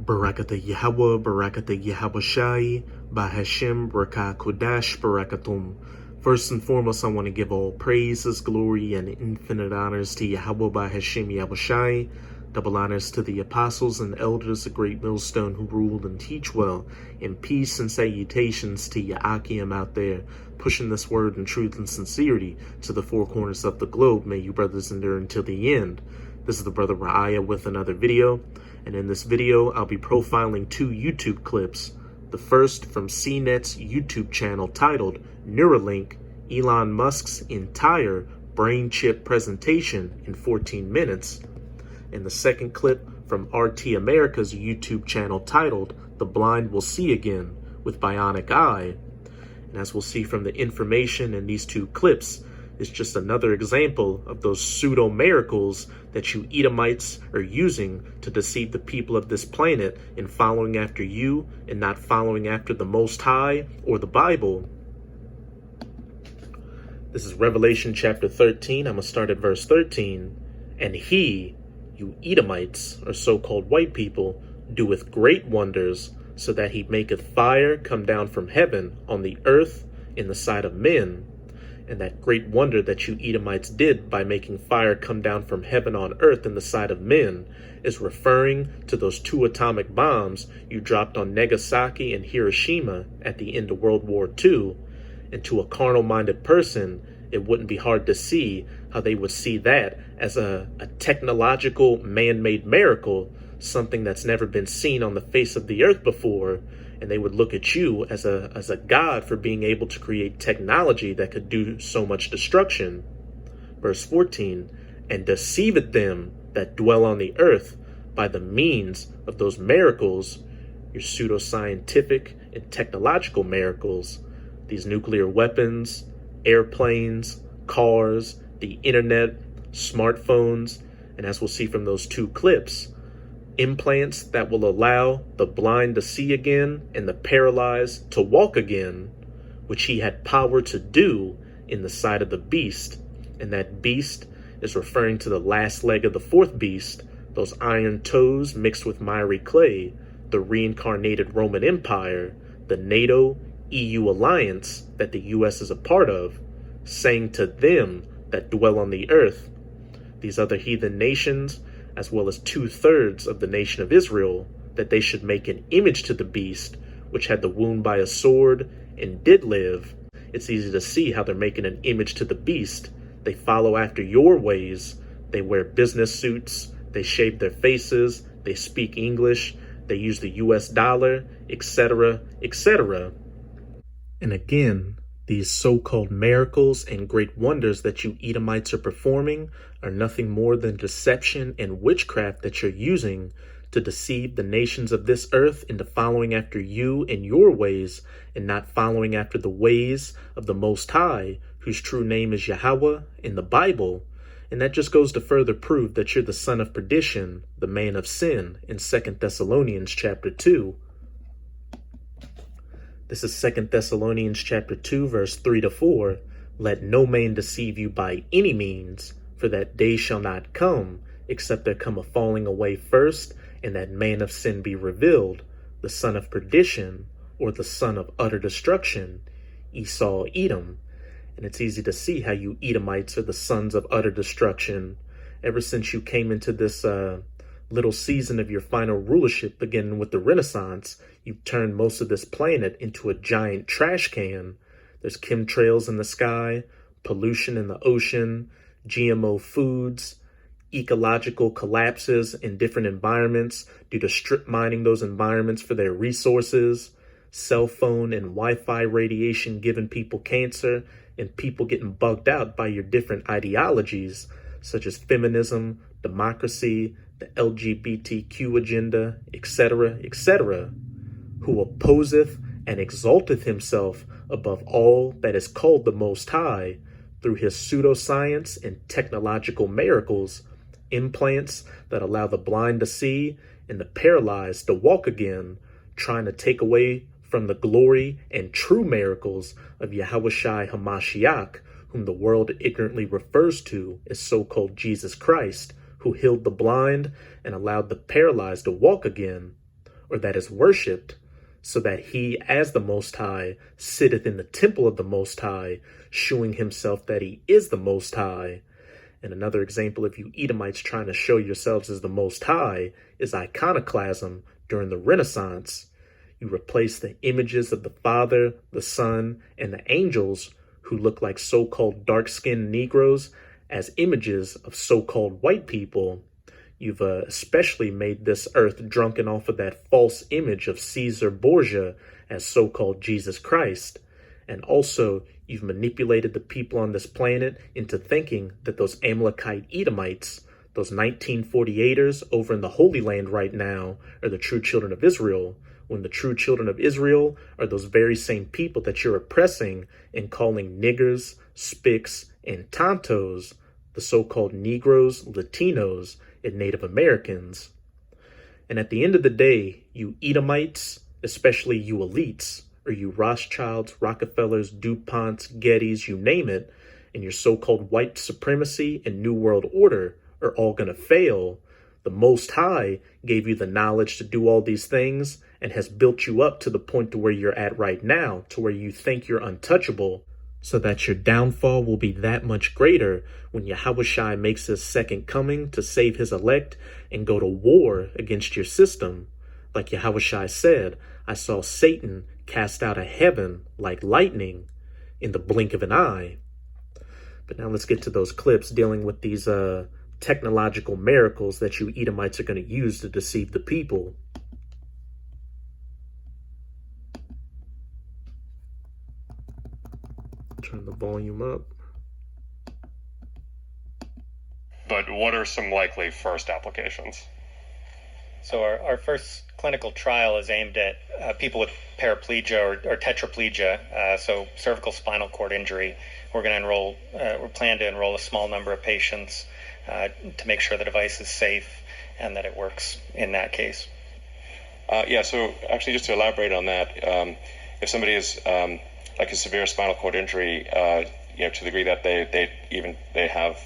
Barakata Yahweh, Barakata Yahweh Shai, Bahashem, Barakah Kodash, Barakatum. First and foremost, I want to give all praises, glory, and infinite honors to Yahweh Bahashem Yahweh Shai. Double honors to the apostles and elders, a great millstone who rule and teach well. And peace and salutations to Ya'akim out there, pushing this word in truth and sincerity to the four corners of the globe. May you brothers endure until the end. This is the brother Ra'aya with another video. And in this video, I'll be profiling two YouTube clips. The first from CNET's YouTube channel titled Neuralink, Elon Musk's entire brain chip presentation in 14 minutes. And the second clip from RT America's YouTube channel titled The Blind Will See Again with Bionic Eye. And as we'll see from the information in these two clips, it's just another example of those pseudo miracles that you Edomites are using to deceive the people of this planet in following after you and not following after the Most High or the Bible. This is Revelation chapter 13. I'm going to start at verse 13. And he, you Edomites, or so-called white people, doeth great wonders, so that he maketh fire come down from heaven on the earth in the sight of men. And that great wonder that you Edomites did by making fire come down from heaven on earth in the sight of men is referring to those two atomic bombs you dropped on Nagasaki and Hiroshima at the end of World War II. And to a carnal-minded person, it wouldn't be hard to see how they would see that as a technological man-made miracle, something that's never been seen on the face of the earth before. And they would look at you as a god for being able to create technology that could do so much destruction. Verse 14, and deceiveth them that dwell on the earth by the means of those miracles, your pseudoscientific and technological miracles, these nuclear weapons, airplanes, cars, the internet, smartphones, and as we'll see from those two clips, implants that will allow the blind to see again and the paralyzed to walk again, which he had power to do in the sight of the beast. And that beast is referring to the last leg of the fourth beast, those iron toes mixed with miry clay, the reincarnated Roman Empire, the NATO EU alliance that the US is a part of, saying to them that dwell on the earth, these other heathen nations, as well as 2/3 of the nation of Israel, that they should make an image to the beast, which had the wound by a sword and did live. It's easy to see how they're making an image to the beast. They follow after your ways. They wear business suits. They shave their faces. They speak English. They use the US dollar, etc., etc. And again, these so-called miracles and great wonders that you Edomites are performing are nothing more than deception and witchcraft that you're using to deceive the nations of this earth into following after you and your ways and not following after the ways of the Most High, whose true name is Yahweh in the Bible. And that just goes to further prove that you're the son of perdition, the man of sin, in 2 Thessalonians chapter 2. This is 2 Thessalonians chapter 2, verse 3-4. Let no man deceive you by any means, for that day shall not come, except there come a falling away first, and that man of sin be revealed, the son of perdition, or the son of utter destruction, Esau, Edom. And it's easy to see how you Edomites are the sons of utter destruction. Ever since you came into this little season of your final rulership, beginning with the Renaissance, you've turned most of this planet into a giant trash can. There's chemtrails in the sky, pollution in the ocean, GMO foods, ecological collapses in different environments due to strip mining those environments for their resources, cell phone and Wi-Fi radiation giving people cancer, and people getting bugged out by your different ideologies, such as feminism, democracy, the LGBTQ agenda, etc., etc., who opposeth and exalteth himself above all that is called the Most High, through his pseudoscience and technological miracles, implants that allow the blind to see and the paralyzed to walk again, trying to take away from the glory and true miracles of Yahushua HaMashiach, whom the world ignorantly refers to as so-called Jesus Christ, who healed the blind and allowed the paralyzed to walk again. or that is worshipped, so that he, as the Most High, sitteth in the temple of the Most High, shewing himself that he is the Most High. And another example of you Edomites trying to show yourselves as the Most High is iconoclasm during the Renaissance. You replace the images of the Father, the Son, and the angels, who look like so-called dark-skinned Negroes, as images of so-called white people. You've especially made this earth drunken off of that false image of Caesar Borgia as so-called Jesus Christ. And also, you've manipulated the people on this planet into thinking that those Amalekite Edomites, those 1948ers over in the Holy Land right now, are the true children of Israel, when the true children of Israel are those very same people that you're oppressing and calling niggers, spics, and tontos, the so-called Negroes, Latinos, and Native Americans. And at the end of the day, you Edomites, especially you elites, or you Rothschilds, Rockefellers, DuPonts, Gettys, you name it, and your so-called white supremacy and New World Order are all going to fail. The Most High gave you the knowledge to do all these things and has built you up to the point to where you're at right now, to where you think you're untouchable, so that your downfall will be that much greater when Yahushua makes his second coming to save his elect and go to war against your system. Like Yahushua said, I saw Satan cast out of heaven like lightning in the blink of an eye. But now let's get to those clips dealing with these technological miracles that you Edomites are going to use to deceive the people. Turn the volume up. But what are some likely first applications? So our first clinical trial is aimed at people with paraplegia or tetraplegia, so cervical spinal cord injury. We're going to enroll, we plan to enroll a small number of patients to make sure the device is safe and that it works in that case. So actually just to elaborate on that, if somebody is like a severe spinal cord injury, to the degree that they have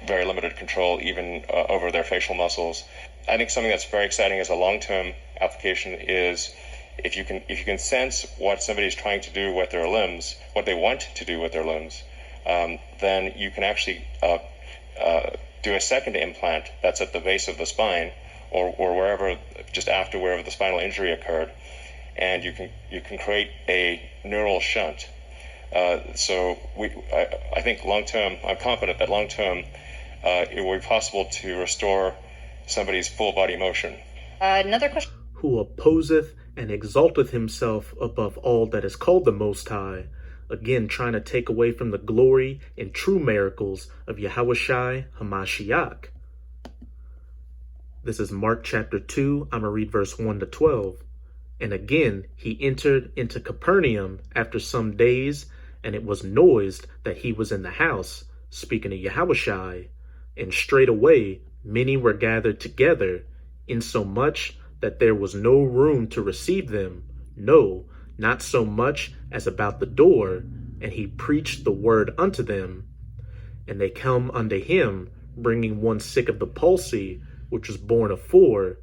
very limited control even over their facial muscles. I think something that's very exciting as a long-term application is if you can sense what somebody's trying to do with their limbs, what they want to do with their limbs, then you can actually do a second implant that's at the base of the spine or wherever, just after wherever the spinal injury occurred, and you can create a neural shunt. I think long-term, I'm confident that long-term it will be possible to restore somebody's full body motion. Another question. Who opposeth and exalteth himself above all that is called the Most High, again trying to take away from the glory and true miracles of Yahushua HaMashiach. This is Mark chapter 2, I'm going to read verse 1 to 12. And again he entered into Capernaum after some days, and it was noised that he was in the house, speaking of Yahushua. And straightway many were gathered together, insomuch that there was no room to receive them, no, not so much as about the door. And he preached the word unto them. And they come unto him, bringing one sick of the palsy, which was born of 4.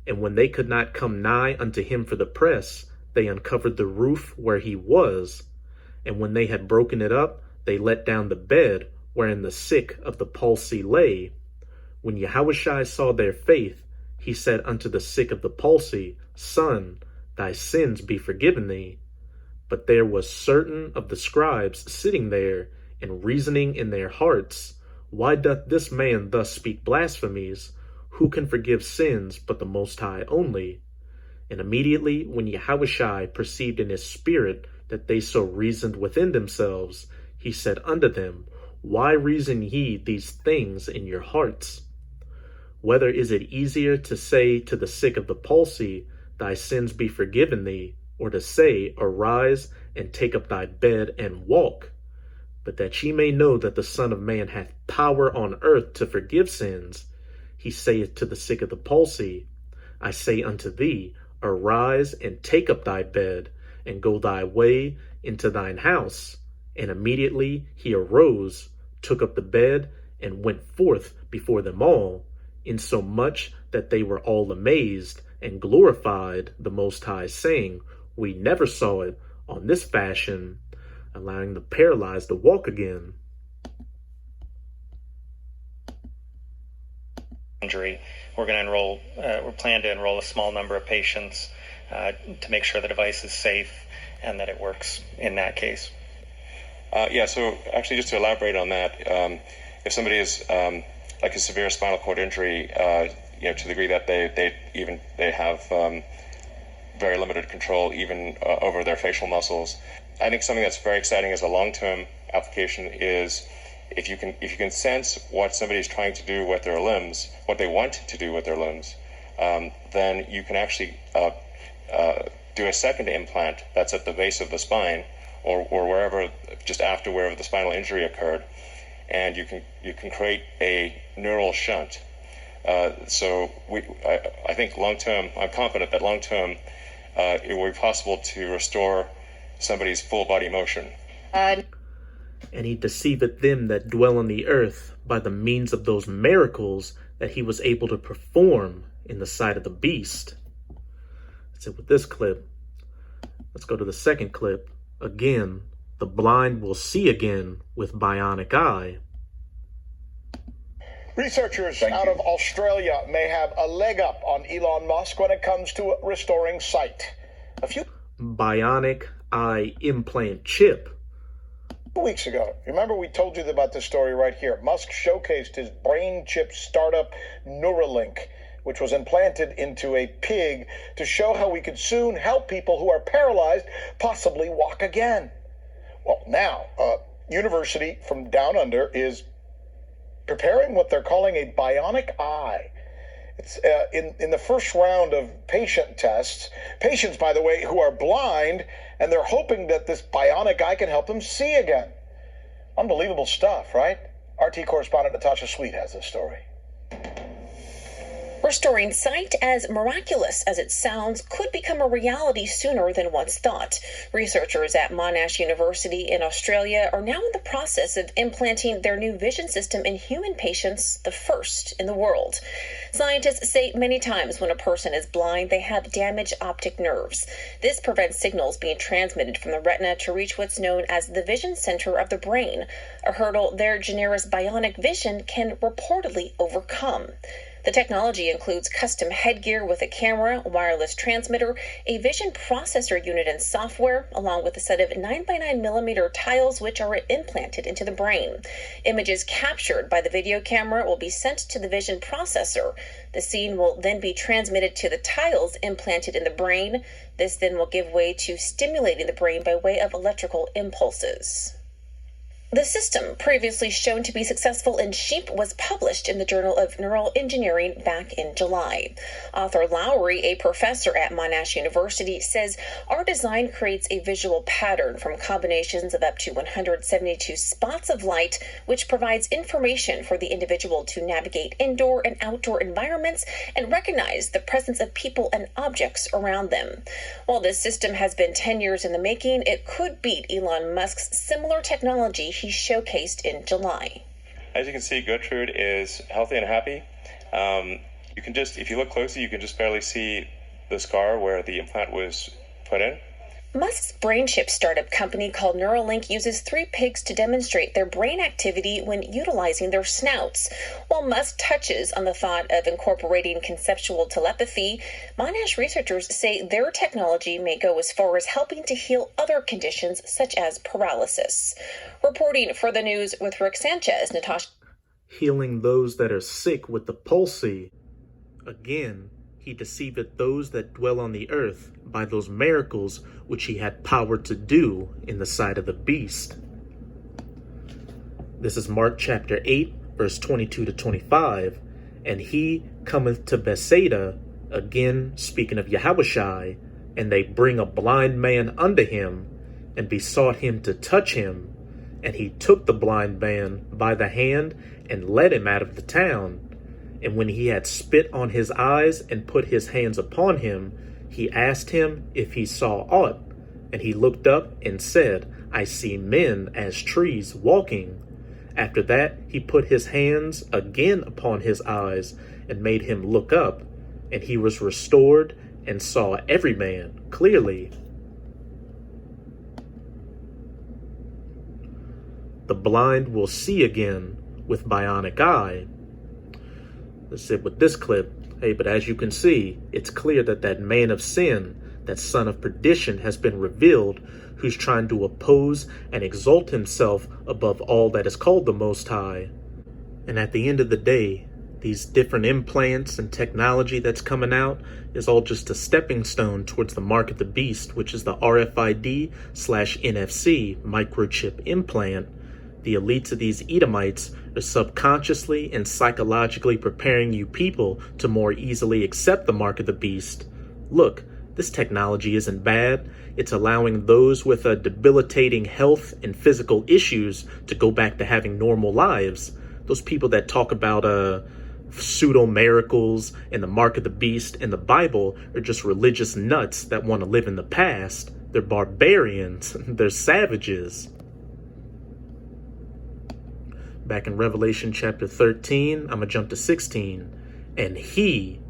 And when they could not come nigh unto him for the press, they uncovered the roof where he was. And when they had broken it up, they let down the bed wherein the sick of the palsy lay. When Yahushua saw their faith, he said unto the sick of the palsy, Son, thy sins be forgiven thee. But there was certain of the scribes sitting there, and reasoning in their hearts, Why doth this man thus speak blasphemies? Who can forgive sins but the Most High only? And immediately when Yahushua perceived in his spirit that they so reasoned within themselves, he said unto them, Why reason ye these things in your hearts? Whether is it easier to say to the sick of the palsy, Thy sins be forgiven thee, or to say, Arise and take up thy bed and walk? But that ye may know that the Son of Man hath power on earth to forgive sins, he saith to the sick of the palsy, I say unto thee, Arise and take up thy bed, and go thy way into thine house. And immediately he arose, took up the bed, and went forth before them all, insomuch that they were all amazed, and glorified the Most High, saying, "We never saw it on this fashion," allowing the paralyzed to walk again. Injury. We're going to enroll, we plan to enroll a small number of patients to make sure the device is safe and that it works in that case. So actually just to elaborate on that, if somebody is like a severe spinal cord injury, to the degree that they have very limited control even over their facial muscles, I think something that's very exciting as a long-term application is if you can sense what somebody's trying to do with their limbs, what they want to do with their limbs, then you can actually do a second implant that's at the base of the spine or wherever, just after wherever the spinal injury occurred, and you can create a neural shunt. I think long-term, I'm confident that long-term it will be possible to restore somebody's full body motion. And he deceiveth them that dwell on the earth by the means of those miracles that he was able to perform in the sight of the beast. That's it with this clip. Let's go to the second clip. Again, the blind will see again with bionic eye. Researchers out of Australia may have a leg up on Elon Musk when it comes to restoring sight. A few bionic eye implant chip. weeks ago, remember we told you about this story right here. Musk showcased his brain chip startup Neuralink, which was implanted into a pig to show how we could soon help people who are paralyzed possibly walk again. Well, now, a university from down under is preparing what they're calling a bionic eye. It's in the first round of patient tests. Patients, by the way, who are blind, and they're hoping that this bionic eye can help them see again. Unbelievable stuff, right? RT correspondent Natasha Sweet has this story. Restoring sight, as miraculous as it sounds, could become a reality sooner than once thought. Researchers at Monash University in Australia are now in the process of implanting their new vision system in human patients, the first in the world. Scientists say many times when a person is blind, they have damaged optic nerves. This prevents signals being transmitted from the retina to reach what's known as the vision center of the brain, a hurdle their generous bionic vision can reportedly overcome. The technology includes custom headgear with a camera, wireless transmitter, a vision processor unit and software, along with a set of 9x9mm tiles which are implanted into the brain. Images captured by the video camera will be sent to the vision processor. The scene will then be transmitted to the tiles implanted in the brain. This then will give way to stimulating the brain by way of electrical impulses. The system, previously shown to be successful in sheep, was published in the Journal of Neural Engineering back in July. Author Lowry, a professor at Monash University, says our design creates a visual pattern from combinations of up to 172 spots of light, which provides information for the individual to navigate indoor and outdoor environments and recognize the presence of people and objects around them. While this system has been 10 years in the making, it could beat Elon Musk's similar technology he showcased in July. As you can see, Gertrude is healthy and happy. You can just, if you look closely, you can just barely see the scar where the implant was put in. Musk's brain chip startup company called Neuralink uses 3 pigs to demonstrate their brain activity when utilizing their snouts. While Musk touches on the thought of incorporating conceptual telepathy, Monash researchers say their technology may go as far as helping to heal other conditions such as paralysis. Reporting for the news with Rick Sanchez, Natasha. Healing those that are sick with the palsy. Again, he deceiveth those that dwell on the earth by those miracles which he had power to do in the sight of the beast. This is Mark chapter 8, verse 22 to 25. And he cometh to Bethsaida, again speaking of Yahushai, and they bring a blind man unto him, and besought him to touch him. And he took the blind man by the hand, and led him out of the town. And when he had spit on his eyes and put his hands upon him, he asked him if he saw aught. And he looked up and said, I see men as trees walking. After that he put his hands again upon his eyes and made him look up. and he was restored and saw every man clearly. The blind will see again with bionic eye. Let's sit with this clip. Hey, but as you can see, it's clear that that man of sin, that son of perdition, has been revealed, who's trying to oppose and exalt himself above all that is called the Most High. And at the end of the day, these different implants and technology that's coming out is all just a stepping stone towards the mark of the beast, which is the RFID/NFC microchip implant. The elites of these Edomites are subconsciously and psychologically preparing you people to more easily accept the mark of the beast. Look, this technology isn't bad. It's allowing those with a debilitating health and physical issues to go back to having normal lives. Those people that talk about pseudo miracles and the mark of the beast in the Bible are just religious nuts that want to live in the past. They're barbarians. They're savages. Back in Revelation chapter 13, I'm going to jump to 16. And he,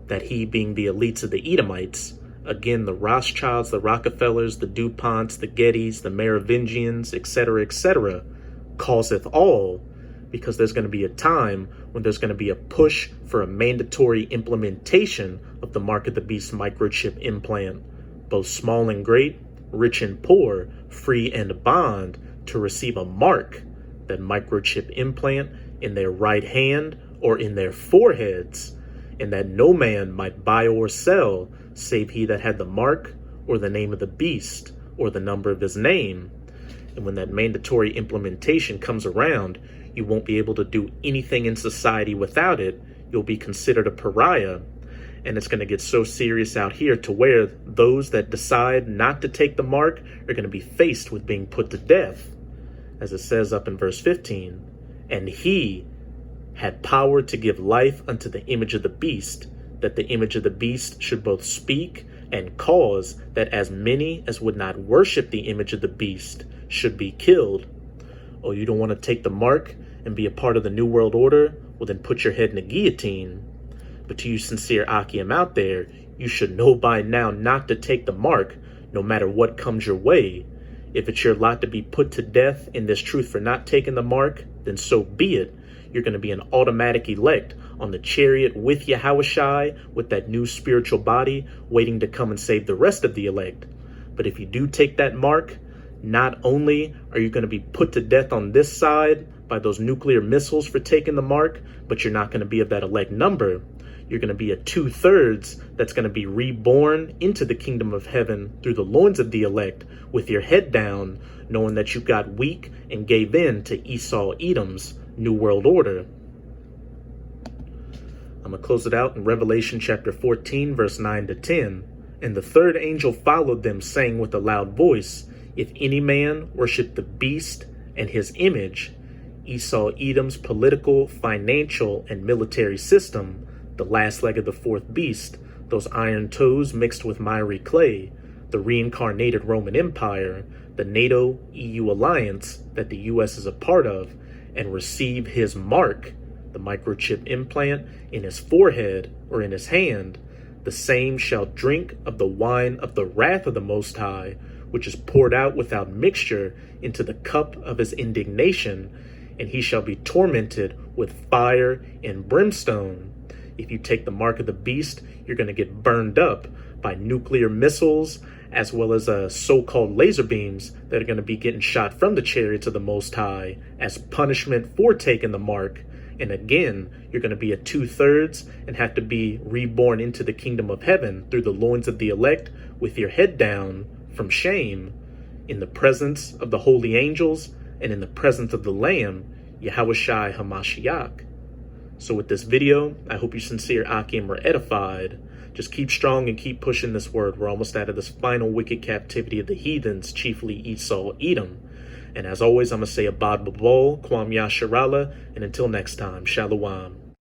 that he being the elites of the Edomites, again, the Rothschilds, the Rockefellers, the DuPonts, the Gettys, the Merovingians, etc., causeth all, because there's going to be a time when there's going to be a push for a mandatory implementation of the mark of the beast microchip implant, both small and great, rich and poor, free and bond, to receive a mark, that microchip implant, in their right hand or in their foreheads, and that no man might buy or sell save he that had the mark or the name of the beast or the number of his name. And when that mandatory implementation comes around, you won't be able to do anything in society without it. You'll be considered a pariah. And it's going to get so serious out here to where those that decide not to take the mark are going to be faced with being put to death. As it says up in verse 15, and he had power to give life unto the image of the beast, that the image of the beast should both speak and cause that as many as would not worship the image of the beast should be killed. Oh, you don't want to take the mark and be a part of the New World Order? Well, then put your head in a guillotine. But to you sincere Akim out there, you should know by now not to take the mark, no matter what comes your way. If it's your lot to be put to death in this truth for not taking the mark, then so be it. You're going to be an automatic elect on the chariot with Yahushai, with that new spiritual body, waiting to come and save the rest of the elect. But if you do take that mark, not only are you going to be put to death on this side by those nuclear missiles for taking the mark, but you're not going to be of that elect number. You're going to be a 2/3 that's going to be reborn into the kingdom of heaven through the loins of the elect, with your head down, knowing that you got weak and gave in to Esau Edom's New World Order. I'm going to close it out in Revelation chapter 14, verse 9 to 10. And the third angel followed them, saying with a loud voice, if any man worship the beast and his image, Esau Edom's political, financial, and military system, the last leg of the fourth beast, those iron toes mixed with miry clay, the reincarnated Roman Empire, the NATO-EU alliance that the U.S. is a part of, and receive his mark, the microchip implant, in his forehead or in his hand, the same shall drink of the wine of the wrath of the Most High, which is poured out without mixture into the cup of his indignation, and he shall be tormented with fire and brimstone. If you take the mark of the beast, you're going to get burned up by nuclear missiles, as well as so-called laser beams that are going to be getting shot from the chariots of the Most High as punishment for taking the mark. And again, you're going to be a 2/3 and have to be reborn into the kingdom of heaven through the loins of the elect with your head down from shame, in the presence of the holy angels and in the presence of the Lamb, Yahushai HaMashiach. So with this video, I hope you sincere Akim are edified. Just keep strong and keep pushing this word. We're almost out of this final wicked captivity of the heathens, chiefly Esau Edom. And as always, I'm going to say Abad Babol, Kwam Yasharala, and until next time, Shalom.